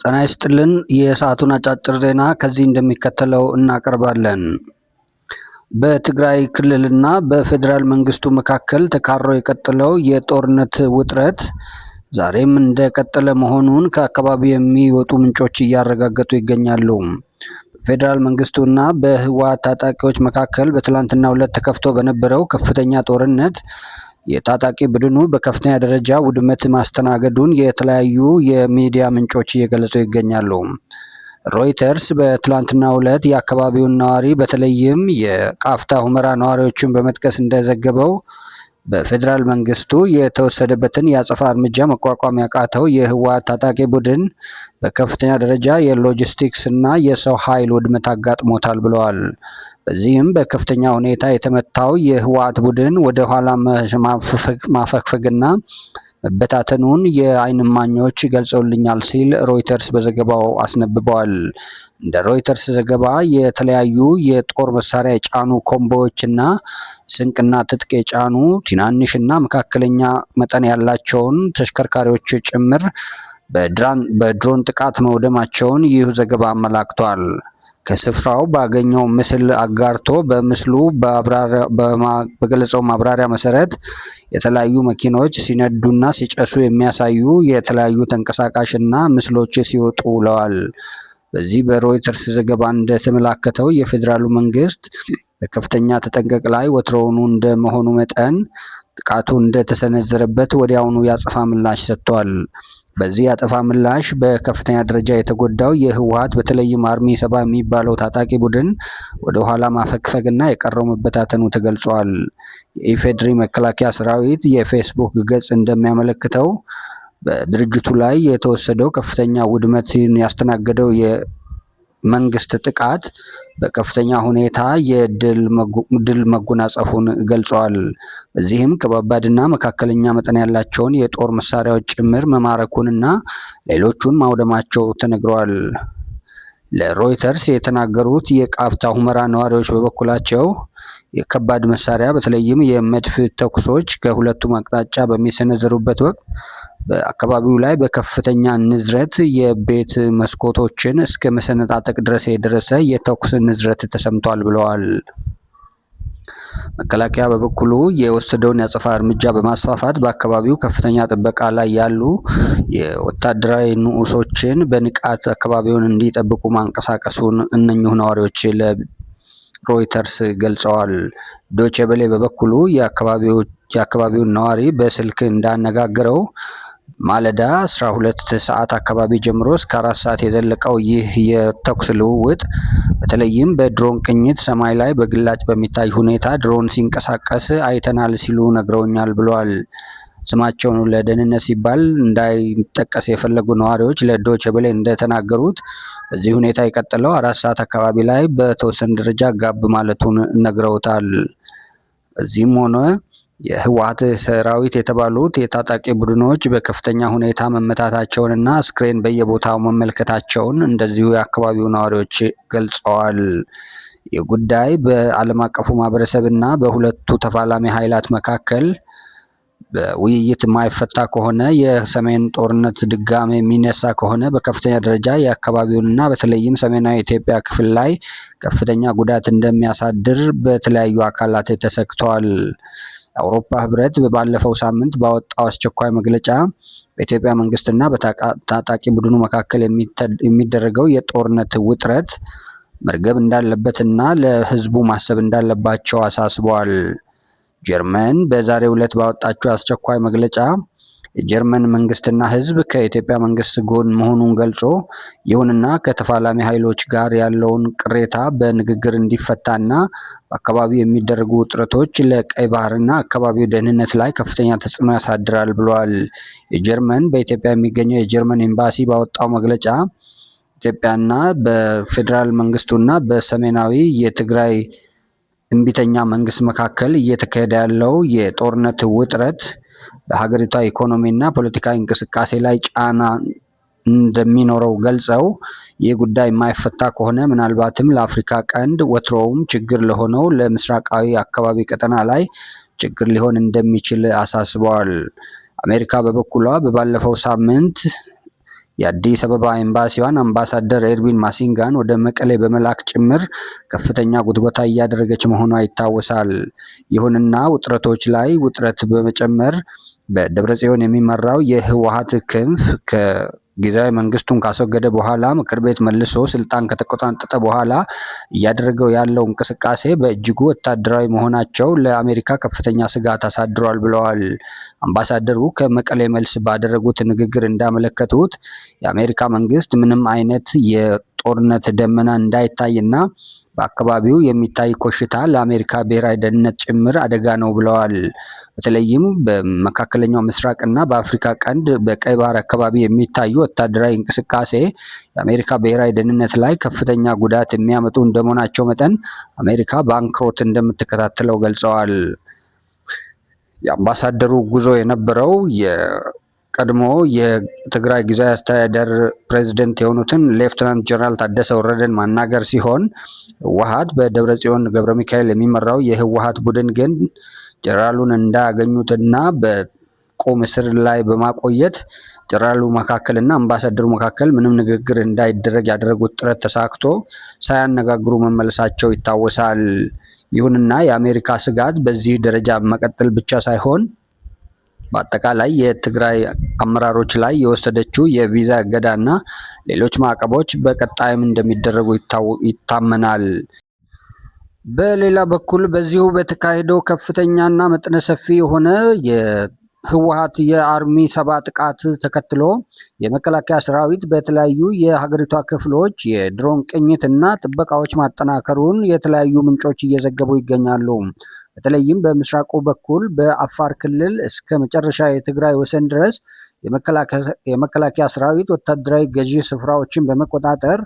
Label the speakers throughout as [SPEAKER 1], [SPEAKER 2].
[SPEAKER 1] ጤና ይስጥልን። የሰዓቱን አጫጭር ዜና ከዚህ እንደሚከተለው እናቀርባለን። በትግራይ ክልልና በፌዴራል መንግስቱ መካከል ተካሮ የቀጠለው የጦርነት ውጥረት ዛሬም እንደቀጠለ መሆኑን ከአካባቢው የሚወጡ ምንጮች እያረጋገጡ ይገኛሉ። በፌዴራል መንግስቱና በህወሓት ታጣቂዎች መካከል በትላንትናው ዕለት ተከፍቶ በነበረው ከፍተኛ ጦርነት የታጣቂ ቡድኑ በከፍተኛ ደረጃ ውድመት ማስተናገዱን የተለያዩ የሚዲያ ምንጮች እየገለጹ ይገኛሉ። ሮይተርስ በትላንትናው ዕለት የአካባቢውን ነዋሪ በተለይም የቃፍታ ሁመራ ነዋሪዎችን በመጥቀስ እንደዘገበው በፌዴራል መንግስቱ የተወሰደበትን የአጸፋ እርምጃ መቋቋም ያቃተው የህወሓት ታጣቂ ቡድን በከፍተኛ ደረጃ የሎጂስቲክስ እና የሰው ኃይል ውድመት አጋጥሞታል ብለዋል። በዚህም በከፍተኛ ሁኔታ የተመታው የህወሓት ቡድን ወደ ኋላ ማፈግፈግና መበታተኑን የዓይን እማኞች ገልጸውልኛል ሲል ሮይተርስ በዘገባው አስነብበዋል። እንደ ሮይተርስ ዘገባ የተለያዩ የጦር መሳሪያ የጫኑ ኮምቦዎችና ስንቅና ትጥቅ የጫኑ ትናንሽና መካከለኛ መጠን ያላቸውን ተሽከርካሪዎች ጭምር በድሮን ጥቃት መውደማቸውን ይህ ዘገባ አመላክቷል። ከስፍራው ባገኘው ምስል አጋርቶ በምስሉ በገለጸው ማብራሪያ መሰረት የተለያዩ መኪኖች ሲነዱና ሲጨሱ የሚያሳዩ የተለያዩ ተንቀሳቃሽና ምስሎች ሲወጡ ውለዋል። በዚህ በሮይተርስ ዘገባ እንደተመላከተው የፌዴራሉ መንግስት በከፍተኛ ተጠንቀቅ ላይ ወትሮውኑ እንደመሆኑ መጠን ጥቃቱ እንደተሰነዘረበት ወዲያውኑ ያጸፋ ምላሽ ሰጥቷል። በዚህ ያጠፋ ምላሽ በከፍተኛ ደረጃ የተጎዳው የህወሓት በተለይም አርሚ 70 የሚባለው ታጣቂ ቡድን ወደ ኋላ ማፈግፈግና የቀረው መበታተኑ ተገልጿል። የኢፌዴሪ መከላከያ ሰራዊት የፌስቡክ ገጽ እንደሚያመለክተው በድርጅቱ ላይ የተወሰደው ከፍተኛ ውድመትን ያስተናገደው የመንግስት ጥቃት በከፍተኛ ሁኔታ የድል መጎናጸፉን ገልጿል። በዚህም ከባባድና መካከለኛ መጠን ያላቸውን የጦር መሳሪያዎች ጭምር መማረኩንና ሌሎቹን ማውደማቸው ተነግሯል። ለሮይተርስ የተናገሩት የቃፍታ ሁመራ ነዋሪዎች በበኩላቸው የከባድ መሳሪያ በተለይም የመድፍ ተኩሶች ከሁለቱም አቅጣጫ በሚሰነዘሩበት ወቅት በአካባቢው ላይ በከፍተኛ ንዝረት የቤት መስኮቶችን እስከ መሰነጣጠቅ ድረስ የደረሰ የተኩስ ንዝረት ተሰምቷል ብለዋል። መከላከያ በበኩሉ የወሰደውን የአጸፋ እርምጃ በማስፋፋት በአካባቢው ከፍተኛ ጥበቃ ላይ ያሉ የወታደራዊ ንዑሶችን በንቃት አካባቢውን እንዲጠብቁ ማንቀሳቀሱን እነኚሁ ነዋሪዎች ለሮይተርስ ገልጸዋል። ዶቼ ቬለ በበኩሉ የአካባቢውን ነዋሪ በስልክ እንዳነጋገረው ማለዳ 12 ሰዓት አካባቢ ጀምሮ እስከ 4 ሰዓት የዘለቀው ይህ የተኩስ ልውውጥ በተለይም በድሮን ቅኝት ሰማይ ላይ በግላጭ በሚታይ ሁኔታ ድሮን ሲንቀሳቀስ አይተናል ሲሉ ነግረውኛል ብለዋል። ስማቸውን ለደህንነት ሲባል እንዳይጠቀስ የፈለጉ ነዋሪዎች ለዶቼ ቬለ እንደተናገሩት በዚህ ሁኔታ የቀጠለው 4 ሰዓት አካባቢ ላይ በተወሰነ ደረጃ ጋብ ማለቱን ነግረውታል። እዚህም ሆነ የህወሓት ሰራዊት የተባሉት የታጣቂ ቡድኖች በከፍተኛ ሁኔታ መመታታቸውንና አስክሬን በየቦታው መመልከታቸውን እንደዚሁ የአካባቢው ነዋሪዎች ገልጸዋል። ይህ ጉዳይ በዓለም አቀፉ ማህበረሰብና በሁለቱ ተፋላሚ ኃይላት መካከል በውይይት የማይፈታ ከሆነ የሰሜን ጦርነት ድጋሜ የሚነሳ ከሆነ በከፍተኛ ደረጃ የአካባቢውንና በተለይም ሰሜናዊ ኢትዮጵያ ክፍል ላይ ከፍተኛ ጉዳት እንደሚያሳድር በተለያዩ አካላት ተሰግቷል። የአውሮፓ ህብረት ባለፈው ሳምንት ባወጣው አስቸኳይ መግለጫ በኢትዮጵያ መንግስትና በታጣቂ ቡድኑ መካከል የሚደረገው የጦርነት ውጥረት መርገብ እንዳለበትና ለህዝቡ ማሰብ እንዳለባቸው አሳስበዋል። ጀርመን በዛሬው ዕለት ባወጣችው አስቸኳይ መግለጫ የጀርመን መንግስትና ህዝብ ከኢትዮጵያ መንግስት ጎን መሆኑን ገልጾ ይሁንና ከተፋላሚ ኃይሎች ጋር ያለውን ቅሬታ በንግግር እንዲፈታና በአካባቢው የሚደረጉ ውጥረቶች ለቀይ ባህርና አካባቢው ደህንነት ላይ ከፍተኛ ተጽዕኖ ያሳድራል ብለዋል። የጀርመን በኢትዮጵያ የሚገኘው የጀርመን ኤምባሲ ባወጣው መግለጫ ኢትዮጵያና በፌዴራል መንግስቱና በሰሜናዊ የትግራይ እምቢተኛ መንግስት መካከል እየተካሄደ ያለው የጦርነት ውጥረት በሀገሪቷ ኢኮኖሚና ፖለቲካዊ እንቅስቃሴ ላይ ጫና እንደሚኖረው ገልጸው ይህ ጉዳይ የማይፈታ ከሆነ ምናልባትም ለአፍሪካ ቀንድ ወትሮውም ችግር ለሆነው ለምስራቃዊ አካባቢ ቀጠና ላይ ችግር ሊሆን እንደሚችል አሳስበዋል። አሜሪካ በበኩሏ በባለፈው ሳምንት የአዲስ አበባ ኤምባሲዋን አምባሳደር ኤርቪን ማሲንጋን ወደ መቀሌ በመላክ ጭምር ከፍተኛ ጉትጎታ እያደረገች መሆኗ ይታወሳል። ይሁንና ውጥረቶች ላይ ውጥረት በመጨመር በደብረጽዮን የሚመራው የህወሓት ክንፍ ጊዜያዊ መንግስቱን ካስወገደ በኋላ ምክር ቤት መልሶ ስልጣን ከተቆጣጠረ በኋላ እያደረገው ያለው እንቅስቃሴ በእጅጉ ወታደራዊ መሆናቸው ለአሜሪካ ከፍተኛ ስጋት አሳድሯል ብለዋል። አምባሳደሩ ከመቀሌ መልስ ባደረጉት ንግግር እንዳመለከቱት የአሜሪካ መንግስት ምንም አይነት የጦርነት ደመና እንዳይታይና በአካባቢው የሚታይ ኮሽታ ለአሜሪካ ብሔራዊ ደህንነት ጭምር አደጋ ነው ብለዋል። በተለይም በመካከለኛው ምስራቅ እና በአፍሪካ ቀንድ በቀይ ባህር አካባቢ የሚታዩ ወታደራዊ እንቅስቃሴ የአሜሪካ ብሔራዊ ደህንነት ላይ ከፍተኛ ጉዳት የሚያመጡ እንደመሆናቸው መጠን አሜሪካ በአንክሮት እንደምትከታተለው ገልጸዋል። የአምባሳደሩ ጉዞ የነበረው ቀድሞ የትግራይ ጊዜያዊ አስተዳደር ፕሬዝዳንት የሆኑትን ሌፍተናንት ጀነራል ታደሰ ወረደን ማናገር ሲሆን ህወሓት በደብረጽዮን ገብረ ሚካኤል የሚመራው የህወሓት ቡድን ግን ጀነራሉን እንዳያገኙትና በቁም እስር ላይ በማቆየት ጀነራሉ መካከልና አምባሳደሩ መካከል ምንም ንግግር እንዳይደረግ ያደረጉት ጥረት ተሳክቶ ሳያነጋግሩ መመለሳቸው ይታወሳል። ይሁንና የአሜሪካ ስጋት በዚህ ደረጃ መቀጠል ብቻ ሳይሆን በአጠቃላይ የትግራይ አመራሮች ላይ የወሰደችው የቪዛ እገዳና ሌሎች ማዕቀቦች በቀጣይም እንደሚደረጉ ይታመናል። በሌላ በኩል በዚሁ በተካሄደው ከፍተኛና መጠነ ሰፊ የሆነ የህወሓት የአርሚ 7 ጥቃት ተከትሎ የመከላከያ ሰራዊት በተለያዩ የሀገሪቷ ክፍሎች የድሮን ቅኝት እና ጥበቃዎች ማጠናከሩን የተለያዩ ምንጮች እየዘገቡ ይገኛሉ። በተለይም በምስራቁ በኩል በአፋር ክልል እስከ መጨረሻ የትግራይ ወሰን ድረስ የመከላከያ ሰራዊት ወታደራዊ ገዢ ስፍራዎችን በመቆጣጠር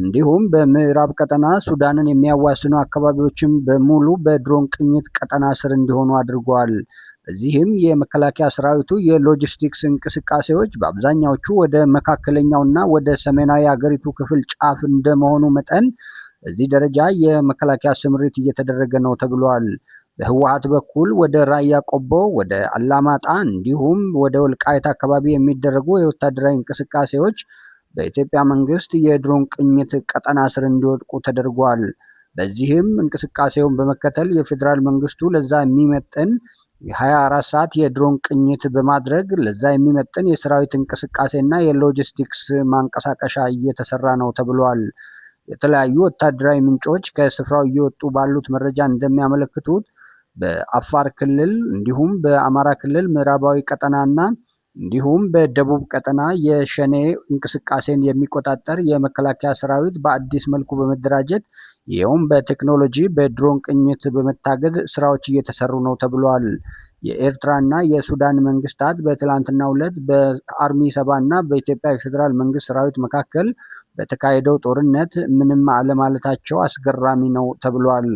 [SPEAKER 1] እንዲሁም በምዕራብ ቀጠና ሱዳንን የሚያዋስኑ አካባቢዎችን በሙሉ በድሮን ቅኝት ቀጠና ስር እንዲሆኑ አድርጓል። በዚህም የመከላከያ ሰራዊቱ የሎጂስቲክስ እንቅስቃሴዎች በአብዛኛዎቹ ወደ መካከለኛውና ወደ ሰሜናዊ ሀገሪቱ ክፍል ጫፍ እንደመሆኑ መጠን በዚህ ደረጃ የመከላከያ ስምሪት እየተደረገ ነው ተብሏል። በህወሓት በኩል ወደ ራያ ቆቦ፣ ወደ አላማጣ እንዲሁም ወደ ወልቃይት አካባቢ የሚደረጉ የወታደራዊ እንቅስቃሴዎች በኢትዮጵያ መንግስት የድሮን ቅኝት ቀጠና ስር እንዲወድቁ ተደርጓል። በዚህም እንቅስቃሴውን በመከተል የፌዴራል መንግስቱ ለዛ የሚመጥን የ24 ሰዓት የድሮን ቅኝት በማድረግ ለዛ የሚመጥን የሰራዊት እንቅስቃሴና የሎጂስቲክስ ማንቀሳቀሻ እየተሰራ ነው ተብሏል። የተለያዩ ወታደራዊ ምንጮች ከስፍራው እየወጡ ባሉት መረጃ እንደሚያመለክቱት በአፋር ክልል እንዲሁም በአማራ ክልል ምዕራባዊ ቀጠናና እንዲሁም በደቡብ ቀጠና የሸኔ እንቅስቃሴን የሚቆጣጠር የመከላከያ ሰራዊት በአዲስ መልኩ በመደራጀት ይኸውም በቴክኖሎጂ በድሮን ቅኝት በመታገዝ ስራዎች እየተሰሩ ነው ተብሏል። የኤርትራና የሱዳን መንግስታት በትላንትናው ዕለት በአርሚ 7 እና በኢትዮጵያ የፌዴራል መንግስት ሰራዊት መካከል በተካሄደው ጦርነት ምንም አለማለታቸው አስገራሚ ነው ተብሏል።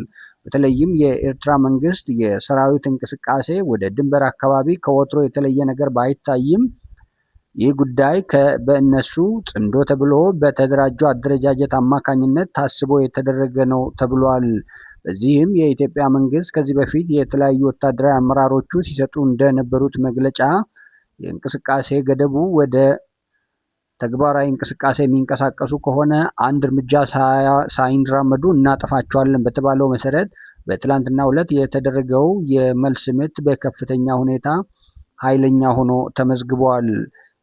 [SPEAKER 1] በተለይም የኤርትራ መንግስት የሰራዊት እንቅስቃሴ ወደ ድንበር አካባቢ ከወትሮ የተለየ ነገር ባይታይም ይህ ጉዳይ በእነሱ ጽንዶ ተብሎ በተደራጁ አደረጃጀት አማካኝነት ታስቦ የተደረገ ነው ተብሏል። በዚህም የኢትዮጵያ መንግስት ከዚህ በፊት የተለያዩ ወታደራዊ አመራሮቹ ሲሰጡ እንደነበሩት መግለጫ የእንቅስቃሴ ገደቡ ወደ ተግባራዊ እንቅስቃሴ የሚንቀሳቀሱ ከሆነ አንድ እርምጃ ሳይራመዱ እናጠፋቸዋለን በተባለው መሰረት በትላንትናው ዕለት የተደረገው የመልስ ምት በከፍተኛ ሁኔታ ኃይለኛ ሆኖ ተመዝግቧል።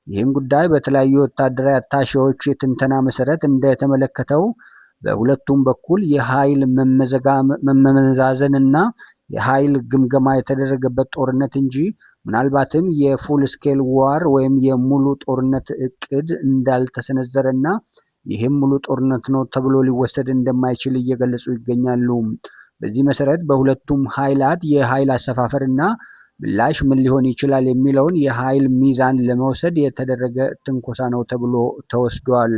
[SPEAKER 1] ይህም ጉዳይ በተለያዩ ወታደራዊ አታሼዎች የትንተና መሰረት እንደተመለከተው በሁለቱም በኩል የኃይል መመዛዘን እና የኃይል ግምገማ የተደረገበት ጦርነት እንጂ ምናልባትም የፉል ስኬል ዋር ወይም የሙሉ ጦርነት እቅድ እንዳልተሰነዘረና ይህም ሙሉ ጦርነት ነው ተብሎ ሊወሰድ እንደማይችል እየገለጹ ይገኛሉ። በዚህ መሰረት በሁለቱም ኃይላት የኃይል አሰፋፈርና ምላሽ ምን ሊሆን ይችላል የሚለውን የኃይል ሚዛን ለመውሰድ የተደረገ ትንኮሳ ነው ተብሎ ተወስዷል።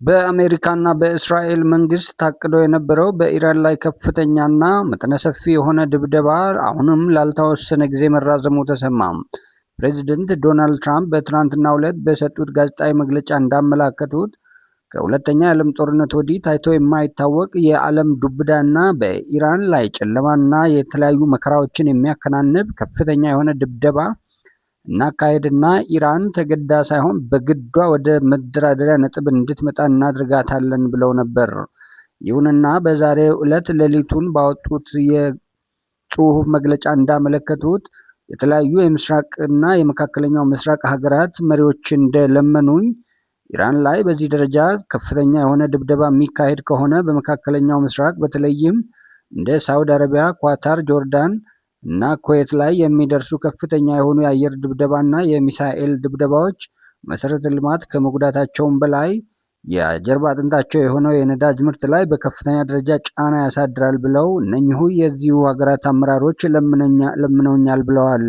[SPEAKER 1] በአሜሪካና በእስራኤል መንግስት ታቅዶ የነበረው በኢራን ላይ ከፍተኛና መጠነ ሰፊ የሆነ ድብደባ አሁንም ላልተወሰነ ጊዜ መራዘሙ ተሰማ። ፕሬዚደንት ዶናልድ ትራምፕ በትናንትናው ዕለት በሰጡት ጋዜጣዊ መግለጫ እንዳመላከቱት ከሁለተኛ የዓለም ጦርነት ወዲህ ታይቶ የማይታወቅ የዓለም ዱብዳና በኢራን ላይ ጨለማና የተለያዩ መከራዎችን የሚያከናንብ ከፍተኛ የሆነ ድብደባ እናካሄድና ኢራን ተገዳ ሳይሆን በግዷ ወደ መደራደሪያ ነጥብ እንድትመጣ እናድርጋታለን ብለው ነበር። ይሁንና በዛሬው ዕለት ሌሊቱን ባወጡት የጽሑፍ መግለጫ እንዳመለከቱት የተለያዩ የምስራቅና የመካከለኛው ምስራቅ ሀገራት መሪዎች እንደለመኑኝ ኢራን ላይ በዚህ ደረጃ ከፍተኛ የሆነ ድብደባ የሚካሄድ ከሆነ በመካከለኛው ምስራቅ በተለይም እንደ ሳውዲ አረቢያ፣ ኳታር፣ ጆርዳን እና ኩዌት ላይ የሚደርሱ ከፍተኛ የሆኑ የአየር ድብደባና የሚሳኤል ድብደባዎች መሰረተ ልማት ከመጉዳታቸውም በላይ የጀርባ አጥንታቸው የሆነው የነዳጅ ምርት ላይ በከፍተኛ ደረጃ ጫና ያሳድራል ብለው እነኚሁ የዚሁ ሀገራት አመራሮች ለምነውኛል ብለዋል።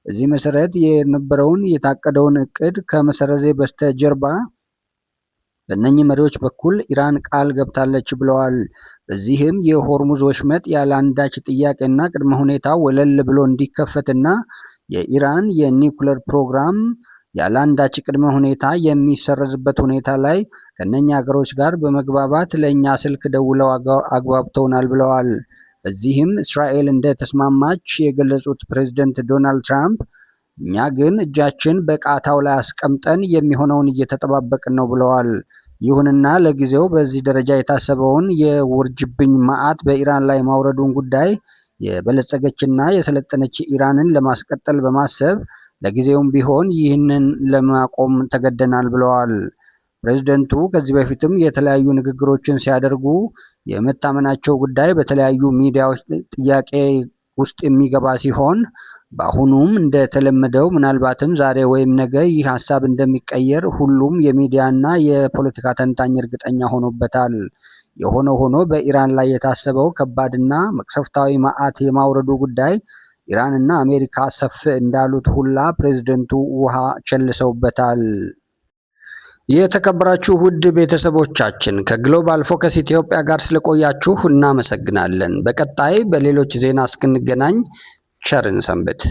[SPEAKER 1] በዚህ መሰረት የነበረውን የታቀደውን እቅድ ከመሰረዜ በስተጀርባ በእነኚህ መሪዎች በኩል ኢራን ቃል ገብታለች ብለዋል። በዚህም የሆርሙዝ ወሽመጥ ያለ አንዳች ጥያቄና ቅድመ ሁኔታ ወለል ብሎ እንዲከፈትና የኢራን የኒውክሌር ፕሮግራም ያለ አንዳች ቅድመ ሁኔታ የሚሰረዝበት ሁኔታ ላይ ከነኛ ሀገሮች ጋር በመግባባት ለእኛ ስልክ ደውለው አግባብተውናል ብለዋል። በዚህም እስራኤል እንደተስማማች የገለጹት ፕሬዝደንት ዶናልድ ትራምፕ እኛ ግን እጃችን በቃታው ላይ አስቀምጠን የሚሆነውን እየተጠባበቅን ነው ብለዋል። ይሁንና ለጊዜው በዚህ ደረጃ የታሰበውን የውርጅብኝ መዓት በኢራን ላይ ማውረዱን ጉዳይ የበለጸገችና የሰለጠነች ኢራንን ለማስቀጠል በማሰብ ለጊዜውም ቢሆን ይህንን ለማቆም ተገደናል ብለዋል። ፕሬዝደንቱ ከዚህ በፊትም የተለያዩ ንግግሮችን ሲያደርጉ የመታመናቸው ጉዳይ በተለያዩ ሚዲያዎች ጥያቄ ውስጥ የሚገባ ሲሆን በአሁኑም እንደተለመደው ምናልባትም ዛሬ ወይም ነገ ይህ ሀሳብ እንደሚቀየር ሁሉም የሚዲያና የፖለቲካ ተንታኝ እርግጠኛ ሆኖበታል። የሆነ ሆኖ በኢራን ላይ የታሰበው ከባድና መቅሰፍታዊ መዓት የማውረዱ ጉዳይ ኢራንና አሜሪካ ሰፍ እንዳሉት ሁላ ፕሬዝደንቱ ውሃ ቸልሰውበታል። የተከበራችሁ ውድ ቤተሰቦቻችን ከግሎባል ፎከስ ኢትዮጵያ ጋር ስለቆያችሁ እናመሰግናለን። በቀጣይ በሌሎች ዜና እስክንገናኝ ቸርን ሰንብት።